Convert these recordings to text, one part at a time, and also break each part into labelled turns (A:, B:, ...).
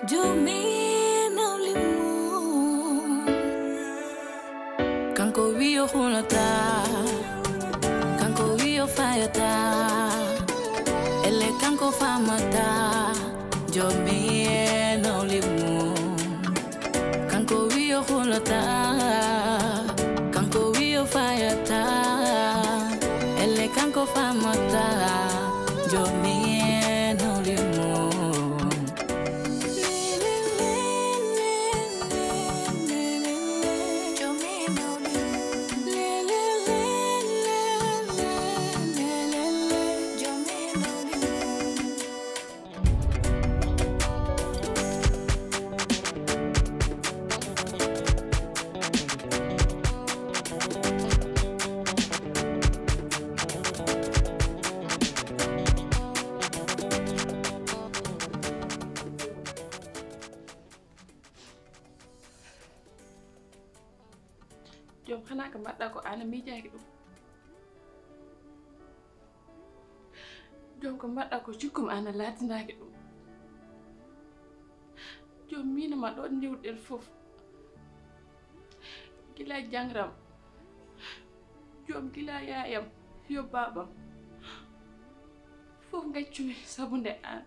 A: Jumi Nawligu Kanko wiyo hulata Kanko wiyo fayata Ele kanko famata Jumi Nawligu Kanko wiyo hulata Kanko wiyo fayata Ele kanko famata Jumi Diom xana ka madda ko ana mi jaaki dum Diom ko madda ko jikkum ana latinaaki dum Diom mina ma do ndiwdel fof gila jangram Diom gila yaayam yo babam fof ngaccumi sabunde an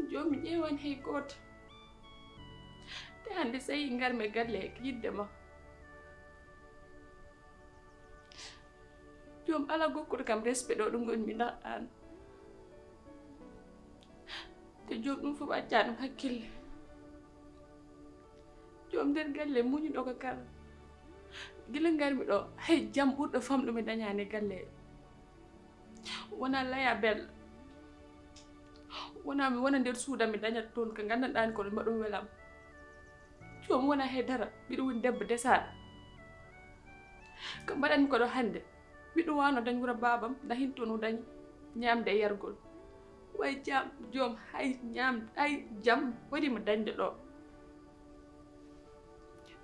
A: Diom mi ƴeewani hay goto te hande sayi ngarme galle yidde ma Diom ala gokkude kam respect ɗo ɗum gonmi ndax an te Diom ɗum fof acca ɗum hakkille Diom nder galle muñuɗo ko kala gila ngarmi ɗo hay jam ɓurɗo famɗo mi dañani galle wona laya belɗo wona mi wona nder suuda mi dañat toon ko gandanɗani ko ɗum ɗum welam Diom wona hedara biɗo woni debbo desaɗo ko mbaɗanmi ko ɗo hande biɗo wano dañ wura babam dahin toon o dañi ñamde e yargol way jam Diom hay ñam hay jam waɗimo dañde ɗo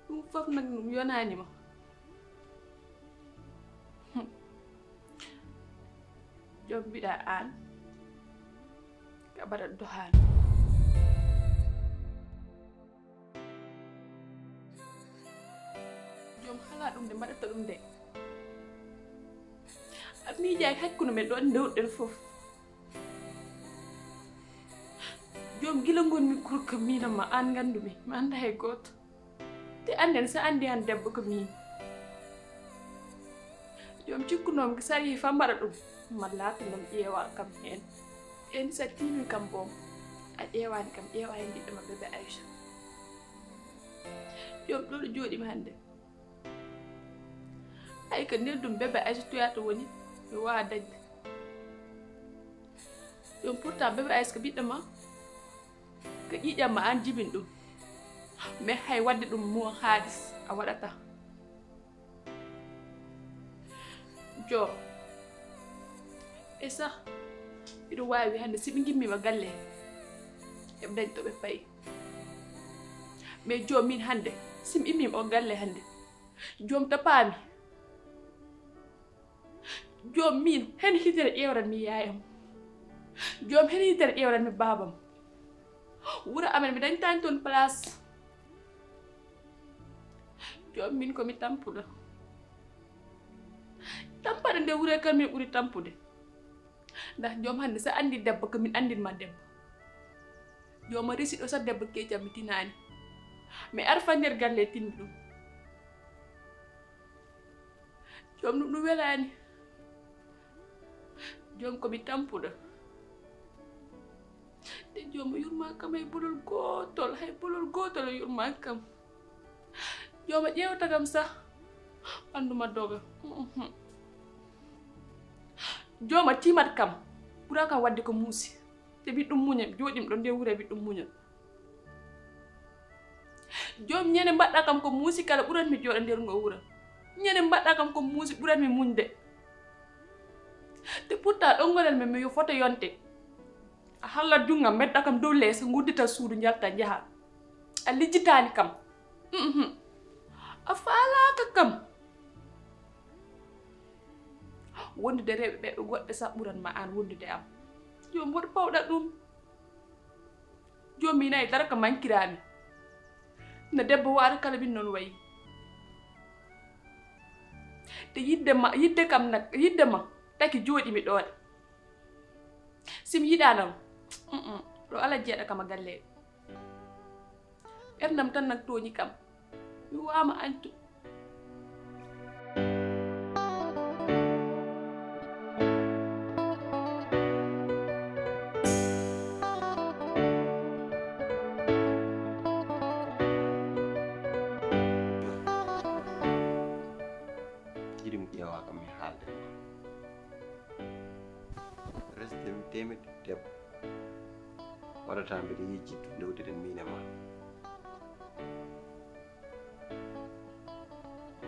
A: ɗum fof nag ɗum yonanima Diom mbiɗa an ka mbaɗat dohano Diom hala ɗum de mbaɗata ɗum de mi jaay hakkuno men ɗon ndewɗen fof Diom gila ngonmi kurka minama an ngandumi mi anda hay goto te anden sa andi han debbo ko min Diom cikkunomi ko sari fa mbaɗa ɗum ma latanom ƴeewa kam hen en sa timi kam bom a ƴeewani kam ƴeewa hen ɓiɗɗo ma bébé Aïcha Diom ɗo ɗo jooɗimi hande ay ko nder ɗum bébé Aïcha toyata woni mi wawa dañde Diom pourtant bébé Aïcha ko ɓiɗɗo ma ko ƴiƴam ma an jibin ɗum mais hay wadde ɗum mo haalis a waɗata Diom e sah mbiɗo wawi hande siɓe gimmima galle heɓe dañ toɓe payi mais Diom min hande simi immima o galle hande Diom tapami Diom min hen hitere ƴewranmi yayam Diom hen hitere ƴewranmi babam wura amen mi dañtani toon place Diom min komi tampuɗo tampaɗo nde wure kan min ɓuuri tampude ndax Diom hande sa andi debbo ko min andinma debbo Diom a resi ɗo sa debbo kecam mi tinani mais arfa nder galle tinmi ɗum Diom ɗum ɗum welani Diom komi tampuɗo te Diom o yurma kam hay bolol gotol o yurma kam Diom a ƴewta kam sa ɓanduma doga Diom a timat kam ɓura kam wadde ko muusi te ɓiɗɗum muña jooɗim ɗo nde wure ɓiɗɗum muña Diom ñande mbaɗɗa kam ko muusi kala ɓuranmi jooɗa nder ngo wura ñande mbaɗɗa kam ko muusi ɓuranmi muñde te pourtant ɗon gonel men mi yo foto yonte a halla jungam meɗɗa kam dow leesa guddita suudu jalta jaha a lijjitani kam a faalaka kam wondude rewɓe ɓe goɗɗe sa ɓuranma an wondude am yo mboɗo pawɗa ɗum joomi nay dara ka mankirami na debbo waara kala bin non wayi te yidde kam nak yidde ma taki jodi mi doon sim yidanam do ala jeeda kama galle ernam tan nak toñi kam mi wama antu
B: waɗata mbiɗa yejjittu ndewdiɗen min e ma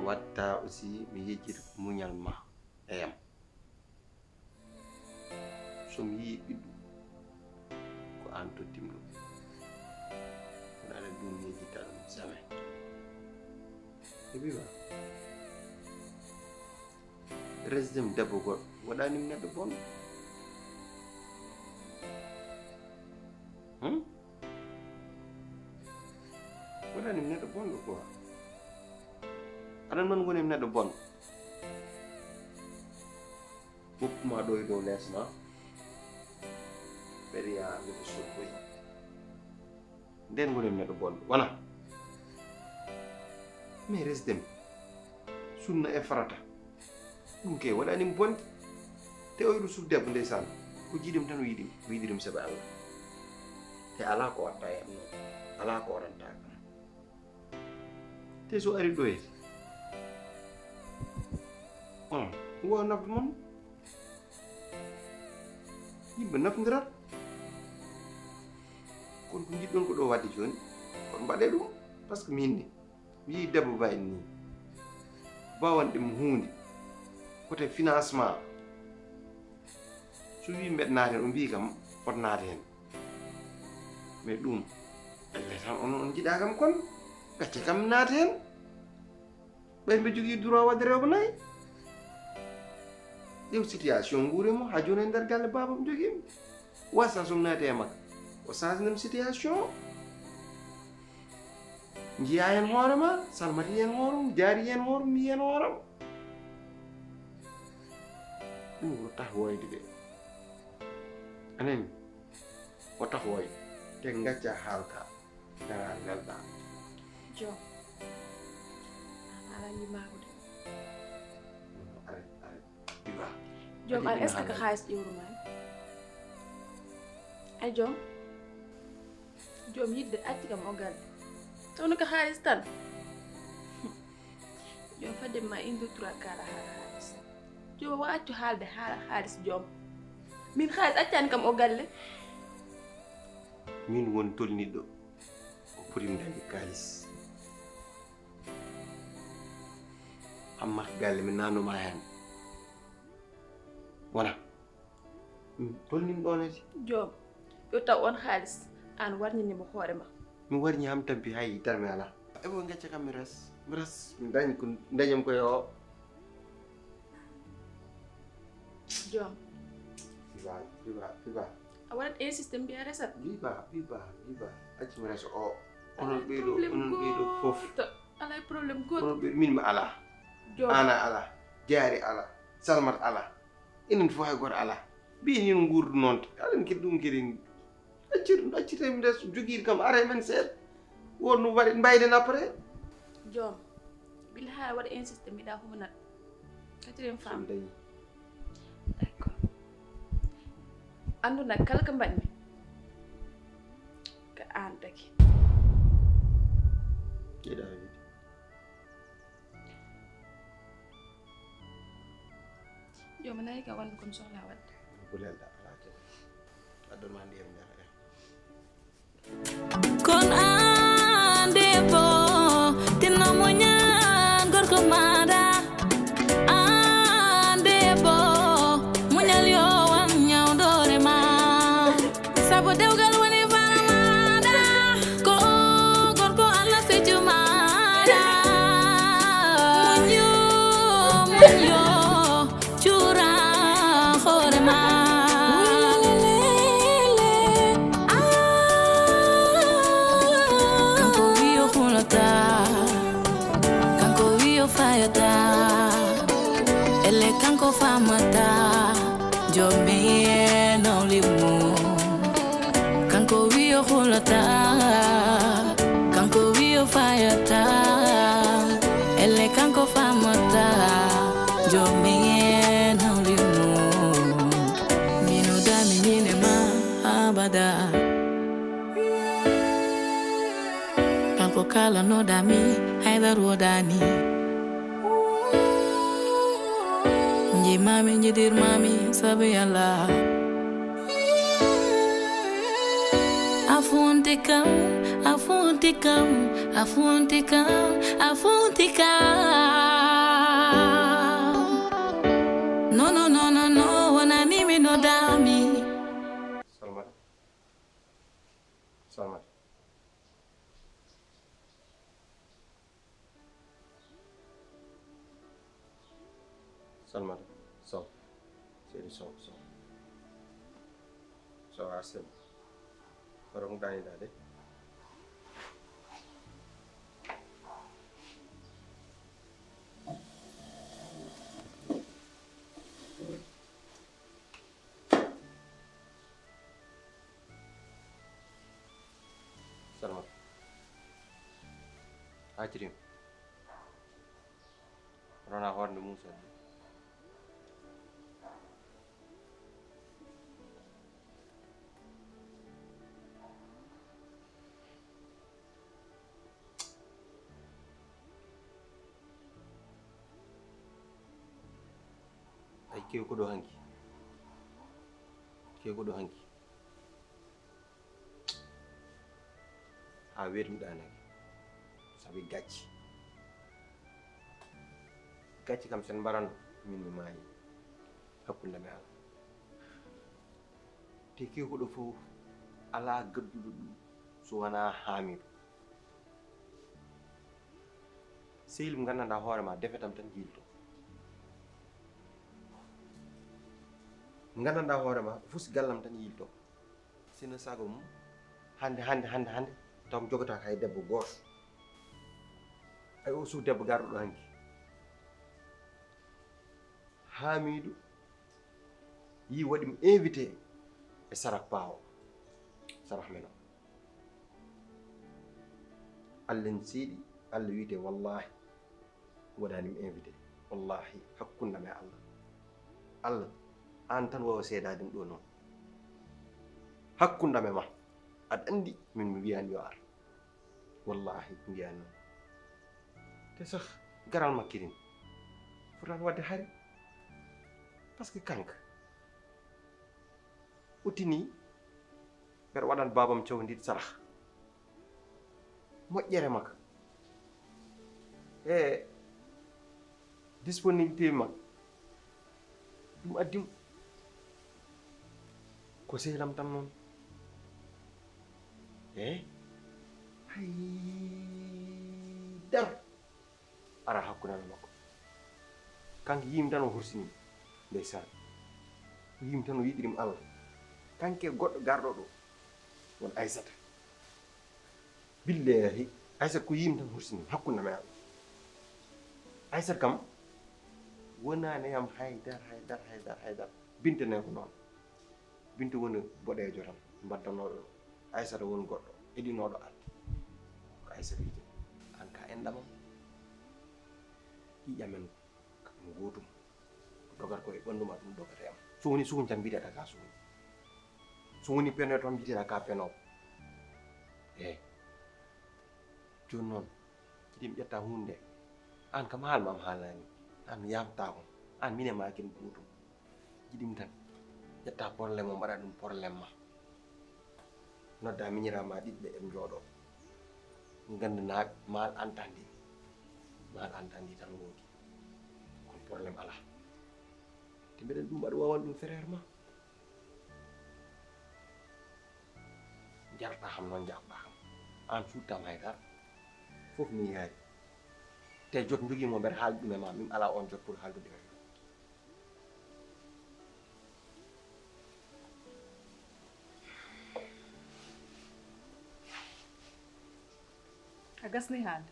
B: watta aussi mi yejjita muñal ma e yam somi yii ɓiɗɗo ko an tottim ɗum kono aɗa ɗum mi yejjitta ɗum jamais heɓiwa resdem debbo goɗɗo waɗanim neɗɗo bonɗo waɗanim neɗɗo bonɗo quoi aɗan man gonim neɗɗo bonɗo woppuma ɗo e dow lesma ɓeɗoya miɗo soddoyi nden gonim neɗɗo bonɗo wona mais resdem sunna e farata ɗum ke waɗanim bonde te oyɗo suf debbo ndeysan ko jiiɗim tan o yiɗirim saɓe Allah te ala ko watta e am noon ala ko waɗanta kam te so ari ɗo e wo nafde mon yimɓe nafdirat kono ko jiɗɗon ko ɗo wadde joni kono mbaɗe ɗum par ce que min ni mi yii debbo ba en ni bawanɗemo hunde côté financement so wi mbeɗa naate hen o mbi kam pot naate hen mais ɗum elle tan on jiɗa kam kon gacce kam naate hen ɓen ɓe jogui droit wadde rewɓe nayyi ƴew situation guure mo ha joni e nder galle babam joguimi wasa somi naati e makko o change nem situation jiya hen hoorema salmati hen hoorum jaari hen hoorum mi hen hooram ɗum ko tax woyde de anani o tax woyde te gacca haalka dara nelɗa
A: jo ala limago de jom an est ce que xaalis ƴewruma ay jom yidde acci kam o galde tawno ko xaalis tan jom fadde ma inde 3 kala haala xaalis jom wa accu haalde haala xaalis jom min xaalis accani kam o galle
B: min won tolniɗɗo o potim dañde kalis amma galle mi nanuma hen wona tolnim ɗonete
A: jom yo taw on xaalis an warñinimo hoorema
B: mi warñi ham tampi hay darmi ala ebo gacca kam mi res mi dañ ko dañam koye o
A: jom
B: biba
A: a waɗat insisté mbiya resat
B: biba acci mi resa o onon ɓeyɗo fof
A: alay probléme goto
B: onon ɓeyɗo min mi ala
A: jom
B: ana ala jaari ala salmat ala enen fof hay goto ala mbiyeni no guurdu noon aɗen kadi ɗum kadi accite mi res joguiɗo kam ara men seeɗa wonno waɗe mbayden après
A: jom bil ha waɗa insisté mbiɗa humanat katiren femme
B: dañi
A: d'accord andu nak kala ko mbaɗmi ko an tagi
B: jeeɗa wiide
A: jom nayi ka wonde komi sohla wadde
B: ko lelɗa ala te addonma ndiyam jara
C: kon ande bo tinno muñal gorko maɗa ande bo muñal yo wan ñawdore ma sabo dewgal woni fara maɗa ko gorko allah feju maɗa muñyo cuura hoore ma kanko wiyo hulata kanko wiyo fayata elle kanko famata jomi Nawligu mino dami nyine ma abada kanko kala no dami haidar wodani nji mami njidir mami sabi Allah afuntikam afuntikam afuntikam afuntikam no no no no no wana nimi no dami
B: Salmat Salmat Salmat so Serie so Arsène barong tani dade Salmat Diom rona horne Musa kew ko do hanki ha wetum danaki sabi gacci kam sen mbarano min mi maayi hakkunde me ala te kew ko do fof ala gaddudo dum so wana hamido sehil mo gandanɗa hoore ma defetam tan jilto gandanɗa hoore ma fusi gallam tan yilto sino sago mum hande taw mi jogata hay debbo goto ay o suuf debbo garɗo ɗo hanki Hamidou yi waɗi mi invité e sarak pawo sarak men o Allah n seeɗi Allah wiyete wallahi waɗani mi invité wallahi hakkunde me Allah an tan wawa seedade ɗum ɗo noon hakkunde me ma aɗa andi min mi wiyani yo ar wallahi mi wiyani noon te sah garal makkirin fotani wadde hari par ce que kanka utini mbeɗa waɗan babam cawdid sarah moƴƴere makka e disponibilité makka ɗum addim ko sehilam tan noon hay dar ara hakkunde makko kanko yimi tan o hursini ndeysan yimi tan o yiɗirim Allah kanke goɗɗo garɗo ɗo won Aissata billahi Aissata ko yimi tan hursini hakkunde me Allah Aissata kam wonani yam haydar bintane ko noon bintu woni boɗejo tan mbaddanoɗo Aissata woni goɗɗo eɗinoɗo arde ko Aissata wiyete an ka enɗamam ƴiƴamen mo gotum dogat koye ɓanduma ɗum dogate am so woni suhun tan mbiɗeɗa ka suhun so woni penoyo tan mbiɗeɗa ka penowo joni noon jiɗi mi ƴetta hunde an kam haalmam haalani an mi yamtako an mine ma ken gotum jiɗimi tan ƴetta probléme o mbaɗa ɗum probléme ma nodda miñirama ɗiɗɓe en jooɗo gandanaɓe mal antandi tan woodi kono probléme ala te mbeɗen ɗum aɗa wawan ɗum frère ma jarta ham noon jaɓɓa kam an suttam haydara fof mi yaari te jot joguimo mbeɗa haalde ɗum e ma min ala on jot pour haaldude e
A: a gasni haalde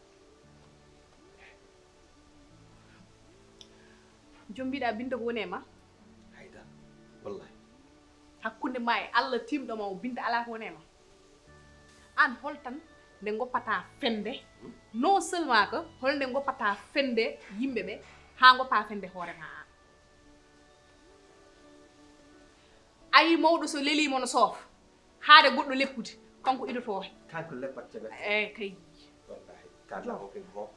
A: jom mbiɗa binta ko woni e ma
B: haydara wallahi
A: hakkude
D: hunde may Allah timɗoma o binta ala ko wonema an holtan nde goppata fende non seulement que holnde goppata fende yimɓeɓe ha goppa fende hoorema an ayi mawɗo so lelimo no soofa haade goɗɗo leppude kanko idoto
B: kanko leppat caɓe
D: kay
B: wallahi kala o ke go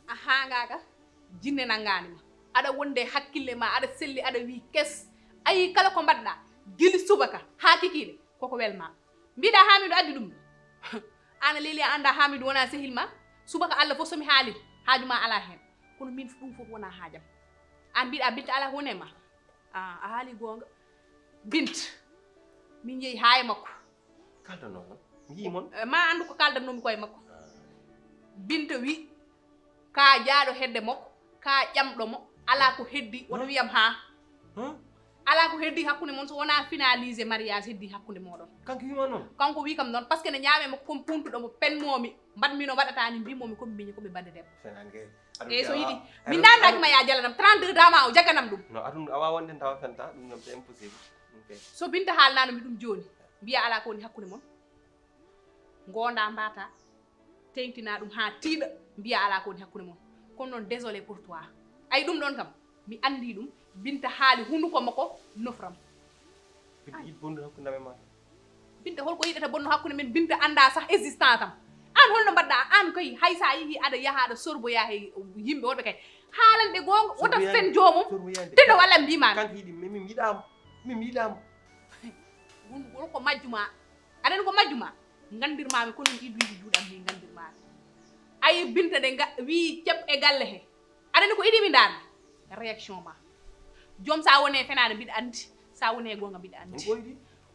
D: a hangaka jinne nanganima aɗa wonde hakkille ma aɗa selli aɗa wi kes ayi kala ko mbaɗɗa gili subaka ha kikiɗe koko welma mbiɗa Hamidou addi ɗum ana leli anda Hamidou wona sehil ma subaka Allah fof somi haali haajuma ala hen kono min ɗum fof wona haajam an mbiɗa Binta ala wone ma a haali gonga Binta min yeehi ha e makko
B: kaldanno non yimon
D: ma andu ko kaldannomi koye makko Binta wi ka jaaɗo hedde makko ka ƴamɗomo ala ko heddi woto wiyam ha ala ko heddi hakkunde mon so wona finalisé mariage heddi hakkunde moɗon
B: kanko wima noon
D: kanko wi kam noon par ce que ne ñaamema kom puntuɗomo penmomi mbatmino waɗatani mbimomi komi miñi komi bande debbo e so yiɗi min dandakima ya jalanam 32 dama o jagganam ɗum
B: no aɗum awa wonde tawa fenta ɗum noon c'est impossible
D: so Binta haalnanomi ɗum joni mbiya ala ko woni hakkunde mon gonda mbata tengtina ɗum ha tiiɗa mbiya ala ko woni hakkunde mon kono noon désolé pour toi ay ɗum ɗon kam mi andi ɗum Binta haali hunduko makko nofram
B: Binta yiɗi bondu hakkunde men ma
D: Binta holko yiɗata bonno hakkunde men Binta anda sah existant tam an holno mbaɗɗa an koy hay sa yeehi aɗa yaha aɗa sorboya he yimɓe wonɓe kay haalanɗe gonga wota fen jomum teno walla mbimami
B: kanko yiɗi min yiɗama
D: wonko majjuma aɗani ko majjuma gandirmami kono ɗiɗo yiɗi juuɗam ni gandirmami ayi Binta de wi ceɓ e galle he aɗani ko iɗimi daan réaction ma joom sa wone fenade mbiɗa andi sa wone gonga mbiɗa andi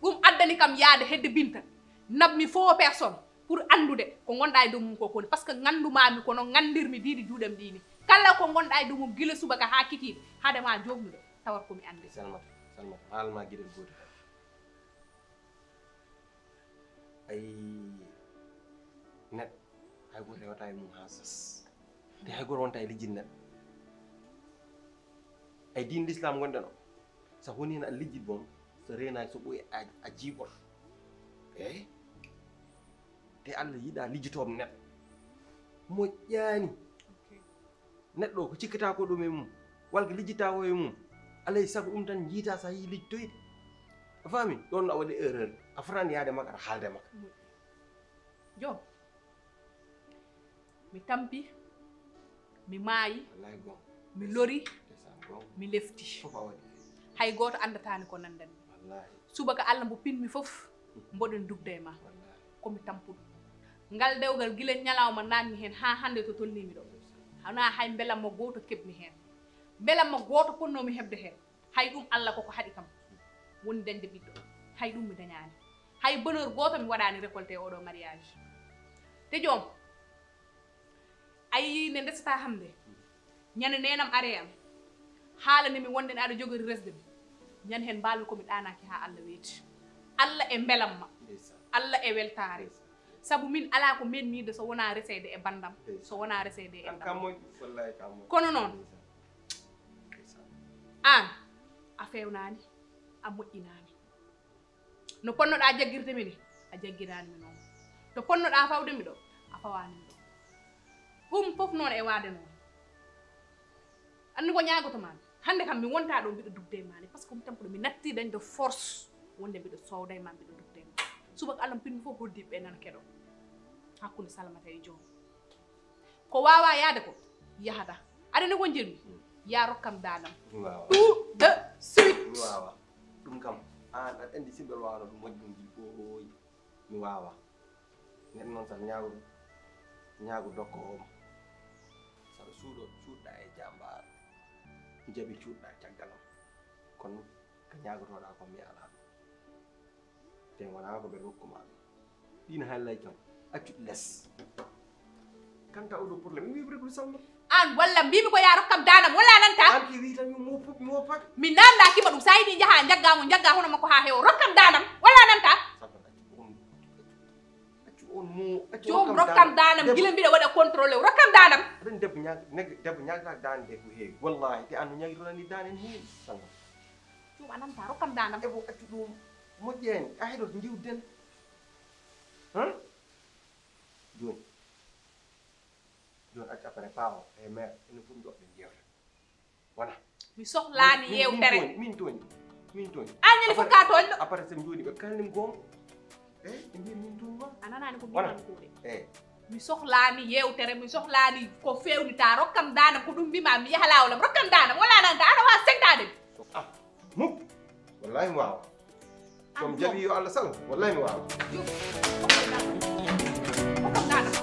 D: ɗum addani kam yaade hedde Binta nabmi faux personne pour andude ko gonɗa e dow mum ko koni par ce que gandumami kono gandirmi diidi juuɗam ɗini kala ko gonɗa e dow mum gila subaka ha kikiɗe haadema jomnude tawat komi andi
B: salmata haalma gueɗel goto ay neɗɗo hay goto rewata e mum ha sas te hay goto wonta e lijjid neɗɗo ay din l'islam gonɗen o so woni hen a lijjid boom so renaki so ɓoyi a jiiɓoto eyi te Allah yiiɗa lijjitoɓe neɗɗo moƴƴani neɗɗo o ko cikkata ko ɗum e mum walla ko lijjita ko e mum alay saago ɗum tan jiita sa yi lijjitoyde a faami ɗon a waɗi erreur a fotani yaade makko aɗa haalde makko
D: joom mi tampi mi maayi
B: wallahi gon
D: mi lori mi lefti
B: fof a waɗi
D: hay goto andatani ko nandanmi
B: wallahi
D: subaka Allah mbo pinmi fof mboɗen dugde e ma komi tampuɗo ngal dewgal gila ñalawma nanmi hen ha hande to tolnimi ɗo hana hay belamma goto keɓmi hen belamma goto ponnomi hebde hen hay ɗum Allah koko haɗi kam woni dañde ɓiɗɗo hay ɗum mi dañani hay bonheur goto mi waɗani récolté oɗo mariage te joom ayi ne ndesata hamde ñande nenam are am haalanimi wonde ne aɗa jogori resdemi ñan hen mbalmi komi ɗanaki ha Allah weeti Allah e belamma Allah e weltare sabu min ala ko mennide so wona resede e bandam so wona resede e ndam kono noon an a fewnani a moƴƴinani no ponnoɗa jaggirtemi ni a jaggiranimi noon to ponnoɗa fawdemi ɗo a fawanimi ɗo ɗum fof noon e waade noon andi ko ñagotomami hande kam mi wonta ɗo mbiɗo dugde mani par ce que mi tampuɗo mi natti dañde force wonde mbiɗo sowda e ma mbiɗo dugde ma subaka Allah pinmi fof hoddiɓe nana keɗo hakkude Salamata e joom ko wawa yaade ko yahata aɗani ko jirmi ya rokkam dadam tout de suite
B: mi wawa ɗum kam an aɗa andi simɓel wawano ɗum moƴƴi ɗum ji ɓooyi mi wawa neɗɗo noon tan ñaago dokko omo saɗa cuuɗɗa e jambar jaɓi cuuɗɗa e caggalam kono ko ñagotoɗa ko mi ala ɗum te wona ko ɓe rokkuma ɗum ɗin haallay kam accuɗ less kanta oɗo probléme mi wiɓre ko salma
D: an walla mbimi ko ya rokkam danam walla nanta
B: an ki wi tan mi woppat
D: mi nandakima ɗum sa yiɗi jaaha jagga hono makko ha heewo rokkam danam walla nanta joom rokkam danam gila mbiɗa waɗa contrôlé rokkam danam
B: aɗani debbo ñagata dande de ko heewi wallahi te an no ñaguitoɗani dande en heewi salma
D: Cuma ananta rokkam danam.
B: ebo accu ɗum moƴƴeni ayɗo jiwden joni acca après paawo e mère ene fof joɗɗen jewta wona
D: Mi sohlani yewtere.
B: min toni
D: Anyani fof ka toñɗo.
B: après sem joni ɓe kalnim goonga ɓe mbi min toni ma
D: Ananani ko
B: Wala.
D: mbiɗan kuuɗe.
B: eyi
D: Mi sohlani yewtere, mi sohlani ko fewnita rokkam danam ko ɗum mbima mi yaha lawlam rokkam danam wala nanta aɗa wawa segtade mi.
B: mukk wallahi mi wawa somi jaɓi yo Allah sal wallahi mi wawa
D: Rokkam danam.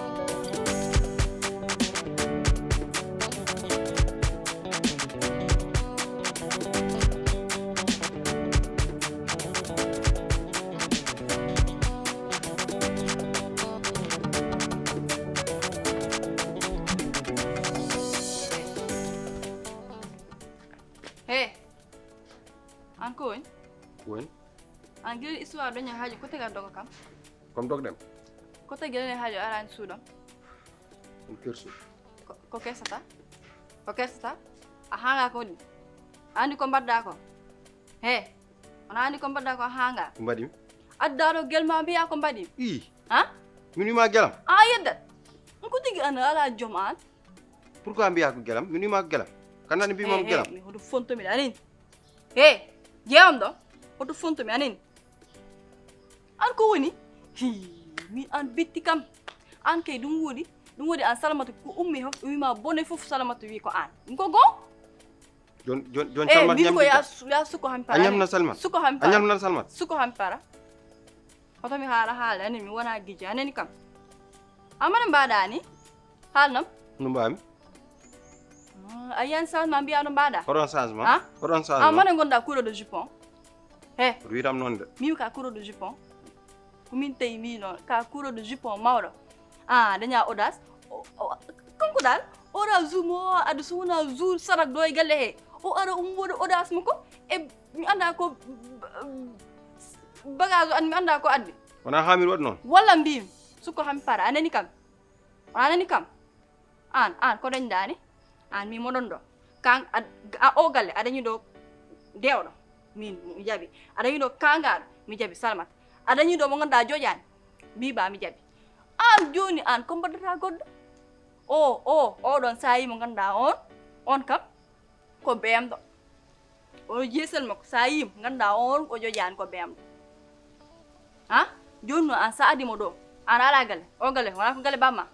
E: An ko woni
B: woni
E: an gel histoire daña haaji ko tegal dogo kam
B: comme dogɗem
E: ko tegal ne haaji arani suudam
B: ɗum kersu
E: ko kesata a hanga ko woni andi ko mbadda ko ona andi ko mbadda ko hanga
B: ko mbaɗimi
E: addaɗo gel ma mbiya ko mbaɗi
B: i
E: ha
B: min wima guelam
E: a yeddat ko tigi an ala joom an
B: pourquoi mbiya ko guelam min wima ko guelam kannani mbimam guelam
E: mi hoto fontomi anini jewam ɗo hoto fontomi anini an ko woni min an bitti kam an kay ɗum woodi an salamata ko ummi hof wima bone fof salamata wi ko an ɗum ko gon
B: jon salmat
E: min ko ya suko ham para
B: a ñamna salmat
E: suko ham
B: a
E: para
B: ñamna salmat
E: suko ham para hoto mi haala anini mi wona gijji anani kam amana mbaɗa ni haalnam
B: no mbami
E: a yiyan changement mbiya no mbaɗa
B: hoɗon changement
E: Ah?
B: hoɗon changement
E: amana gonɗa couro de jupon
B: witam noon de
E: mimi ka couro de jupon ko min tawi mbi noon ka couro de jupon mawɗo daña audace kanko dal ora jour mo aɗa so wona jour sarak ɗo e galle he o ara woɗa audace makko e mi anda ko bagage an mi anda ko addi
B: wona hamir waɗi noon
E: walla mbimi sukko hami para anani kam an ko dañdani an mi moɗon ɗo kan o galle adañi ɗo dewɗo min mi jaɓi adañi ɗo kangaɗo mi jaɓi salmat adañi ɗo mo ganduɗa joƴani mbiɓa mi jaɓi an joni an ko mbaddata goɗɗo oɗon sayi mo ganduɗa on kam ko bemɗo o jeesel makko sa yimo ganduɗa on o joƴani ko bemɗo joni noon an sa adimo ɗo an ala galle o galle wona ko galle bamma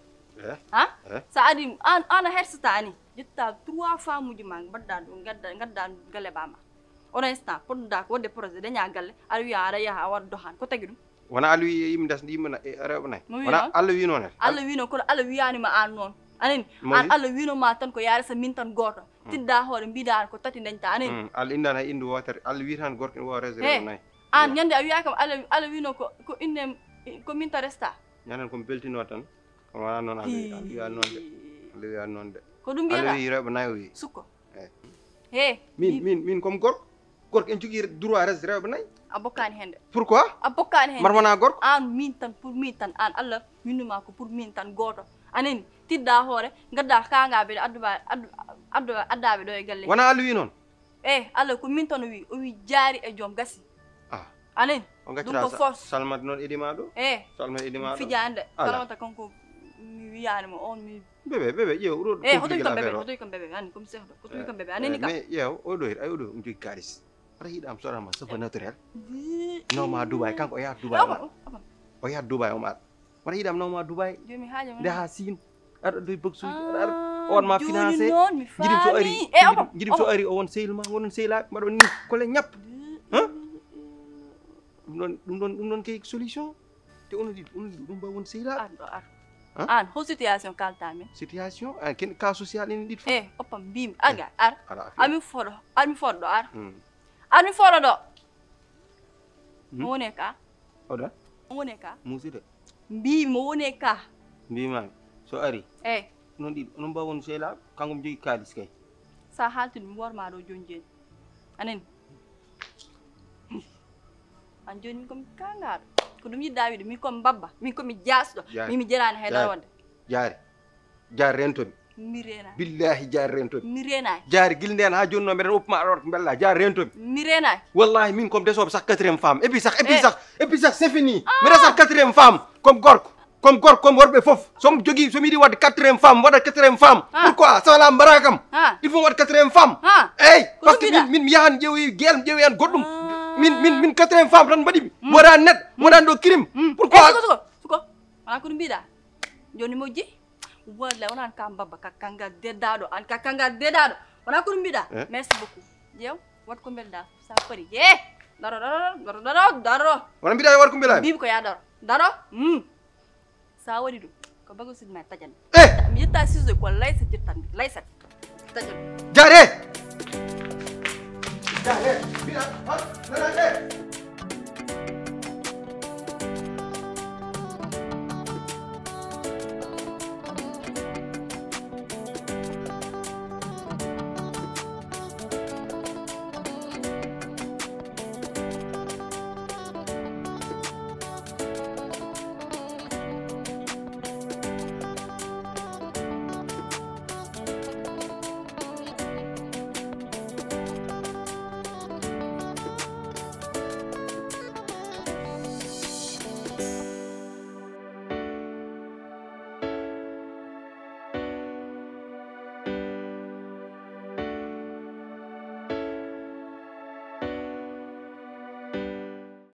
E: sa adi an a hersata ni jetta 3 femmes ma badda ɗum gadda galle bamma on instant podda ko wadde projet daña galle aɗa wiya aɗa yaha a waɗa dohan ko tagi ɗum
B: wona Allah wi yimɓe dasde yimɓe rewɓe nayyi wona Allah wi noon
E: Allah wi noon kono Allah wiyanima an noon anani an Allah winoma tan ko yarisa min tan goto tidda hoore mbiɗa an ko tati dañta anani
B: Allah indani hay indu wotere Allah wi tan gorko wo resde rewɓe nayyi
E: an ñande a wiya kam Allah wino ko inde ko min ta resta
B: ñanen komi beltino tan kono wona noon Allah wiya noon de Allah wiya noon de
E: ko ɗum
B: Allah
E: mbiyata
B: wi rewɓe nayyi o wi
E: sukko
B: min comme gorko en jogui droit resde rewɓe nayyi
E: a bokkani hende
B: pourquoi
E: a bokkani hende
B: mar wona gorko
E: an min tan pour min tan an Allah winnuma ko pour min tan goto anani tidda hoore gadda kangaɓe ɗo addaɓe ɗo e galle
B: wona Allah wi noon
E: Allah ko min tan o wi jaari e joom gasi anani
B: o
E: ɗum ko force
B: salmat noon idima ɗo salmat idima ɗo
E: fijande salamata kanko mi wiyanimo on mi
B: bébé ƴeew oɗo
E: hotoy kam bébé ani comme sehdo hotoy kam bébé anani kam
B: mais ƴeew oɗo ay oɗo um jogui kalis aɗa yiiɗam soɗama chauffeur naturel nawma Dubai kanko o yahat Dubai o yahat Dubai omo aɗa waɗa yiiɗam nawma Dubai
E: joni haaja
B: nde ha Sine aɗa ɗoye bog suji aɗa on ma financé jiɗim so ari o won sehil ma wonon sehilaɓe mbaɗon ni kole ñapp ɗum ɗon kay solution te ono ɗiɗi ɗum mbawi won sehilaɓe
E: an ho situation kaltamin
B: situation ken cas social ene ɗiɗi fof
E: oppam mbimi aga ar ami foɗo ɗo ar ami foɗo ɗo mo woni ka
B: oɗa
E: mo woni ka
B: musidɗo
E: mbimi mo woni ka
B: mbimami so ari non ɗiɗi onon mbawi won sehilaɓe kanko mi jogui kalis kay
E: sa halti ɗum worma ɗo joni joni anani an joni min komi kangaɗo ko ɗum yidda wiide min komi babba min komi jasɗo min mi jarani haydara wonde
B: jaari rentomi
E: mirena
B: billahi jaar rento
E: mirena
B: jaar gil nden ha jonno meden uppuma alort bella jaar rento
E: mirena
B: wallahi min comme désobe sax 4e femme et puis sax c'est fini mi resa 4e femme comme gorko comme worbe fof som jogi somi di wad 4e femme wada 4e femme pourquoi sala barakam il faut wad 4e femme ey parce que min mi yahan jewi gel jewi an goddum min 4e femme tan badi moda net moda do crime pourquoi
E: suko wala ko mbida joni moji wala wona kam baba kakanga dedado an kakanga dedado wala ko mbida merci beaucoup jew wat ko mbelda sa pari daro
B: wala mbida war ko mbela
E: bibi ko ya daro sa wadi du ko bago sidma tajan mi yetta sizo ko laysa jittan laysa tajan
B: jare bida ha